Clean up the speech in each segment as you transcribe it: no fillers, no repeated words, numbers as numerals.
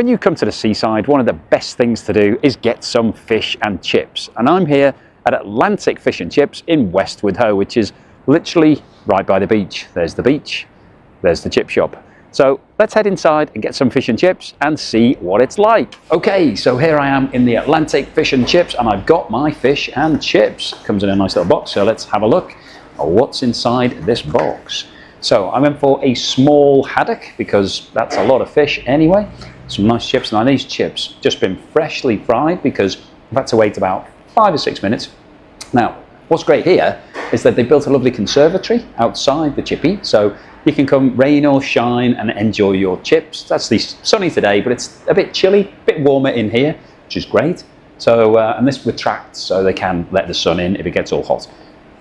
When you come to the seaside, one of the best things to do is get some fish and chips. And I'm here at Atlantic Fish and Chips in Westward Ho, which is literally right by the beach. There's the beach, there's the chip shop. So let's head inside and get some fish and chips and see what it's like. Okay, so here I am in the Atlantic Fish and Chips and I've got my fish and chips. Comes in a nice little box, so let's have a look at what's inside this box. So I went for a small haddock because that's a lot of fish anyway. Some nice chips. Now these chips just been freshly fried because I've had to wait about 5 or 6 minutes. Now what's great here is that they built a lovely conservatory outside the chippy, so you can come rain or shine and enjoy your chips. It's actually sunny today, but it's a bit chilly, a bit warmer in here, which is great. So and this retracts so they can let the sun in if it gets all hot.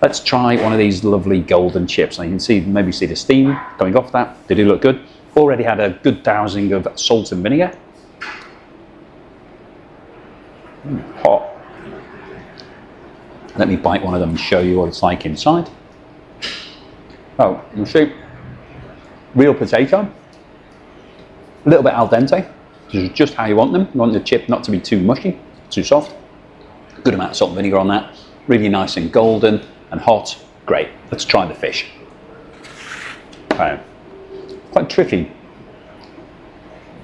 Let's try one of these lovely golden chips. Now you can maybe see the steam going off that. They do look good. Already had a good dousing of salt and vinegar. Hot. Let me bite one of them and show you what it's like inside. Oh, you see, real potato. A little bit al dente, which is just how you want them. You want the chip not to be too mushy, too soft. Good amount of salt and vinegar on that. Really nice and golden and hot. Great. Let's try the fish. Okay. Quite tricky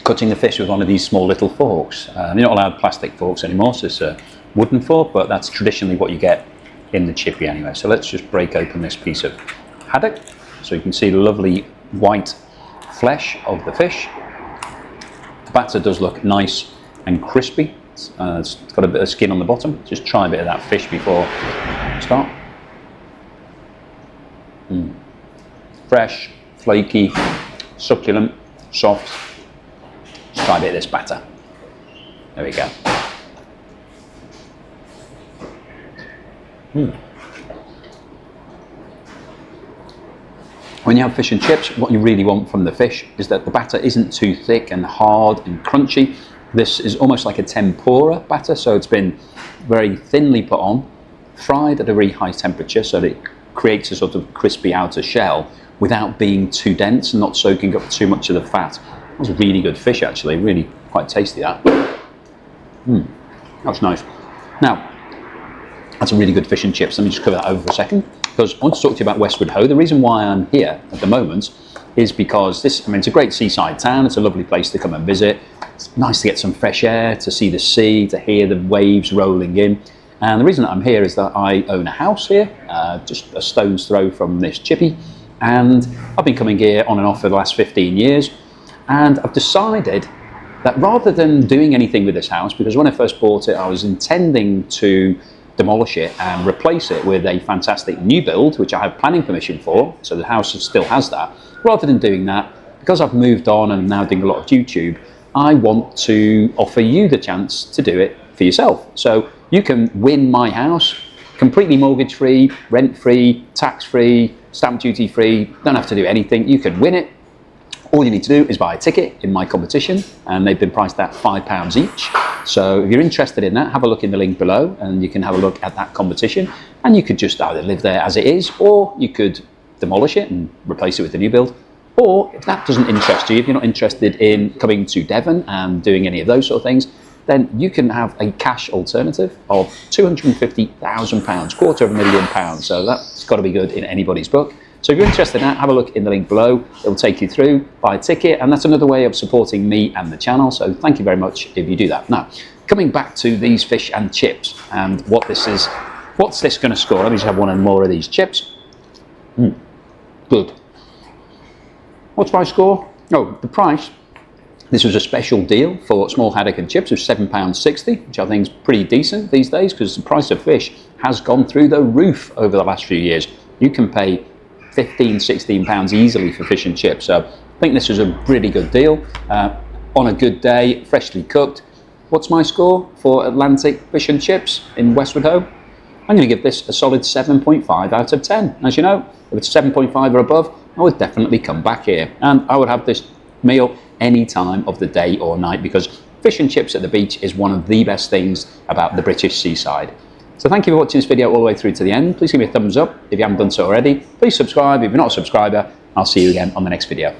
cutting the fish with one of these small little forks. You're not allowed plastic forks anymore, so it's a wooden fork, but that's traditionally what you get in the chippy anyway. So let's just break open this piece of haddock so you can see the lovely white flesh of the fish. The batter does look nice and crispy. It's got a bit of skin on the bottom. Just try a bit of that fish before we start. Fresh, flaky, succulent, soft. Let's try a bit of this batter. There we go. When you have fish and chips, what you really want from the fish is that the batter isn't too thick and hard and crunchy. This is almost like a tempura batter, so it's been very thinly put on, fried at a very high temperature so that it creates a sort of crispy outer shell without being too dense and not soaking up too much of the fat. That was a really good fish actually, really quite tasty that. That's nice. Now, that's a really good fish and chips. Let me just cover that over for a second because I want to talk to you about Westward Ho. The reason why I'm here at the moment is because it's a great seaside town. It's a lovely place to come and visit. It's nice to get some fresh air, to see the sea, to hear the waves rolling in. And the reason that I'm here is that I own a house here, just a stone's throw from this chippy. And I've been coming here on and off for the last 15 years. And I've decided that rather than doing anything with this house, because when I first bought it, I was intending to demolish it and replace it with a fantastic new build, which I have planning permission for, so the house still has that. Rather than doing that, because I've moved on and I'm now doing a lot of YouTube, I want to offer you the chance to do it for yourself. So you can win my house completely mortgage-free, rent-free, tax-free, stamp duty-free, don't have to do anything. You can win it. All you need to do is buy a ticket in my competition, and they've been priced at £5 each. So if you're interested in that, have a look in the link below and you can have a look at that competition, and you could just either live there as it is, or you could demolish it and replace it with a new build. Or if that doesn't interest you, if you're not interested in coming to Devon and doing any of those sort of things, then you can have a cash alternative of £250,000, £250,000. So that's got to be good in anybody's book. So if you're interested in that, have a look in the link below. It'll take you through, buy a ticket, and that's another way of supporting me and the channel. So thank you very much if you do that. Now, coming back to these fish and chips and what this is, what's this going to score? Let me just have one and more of these chips. Good. What's my score? Oh, the price. This was a special deal for small haddock and chips of £7.60, which I think is pretty decent these days because the price of fish has gone through the roof over the last few years. You can pay £15, £16 easily for fish and chips. So I think this was a really good deal. On a good day, freshly cooked. What's my score for Atlantic Fish and Chips in Westward Ho? I'm going to give this a solid 7.5 out of 10. As you know, if it's 7.5 or above, I would definitely come back here. And I would have this meal any time of the day or night because fish and chips at the beach is one of the best things about the British seaside. So thank you for watching this video all the way through to the end. Please give me a thumbs up if you haven't done so already. Please subscribe if you're not a subscriber. I'll see you again on the next video.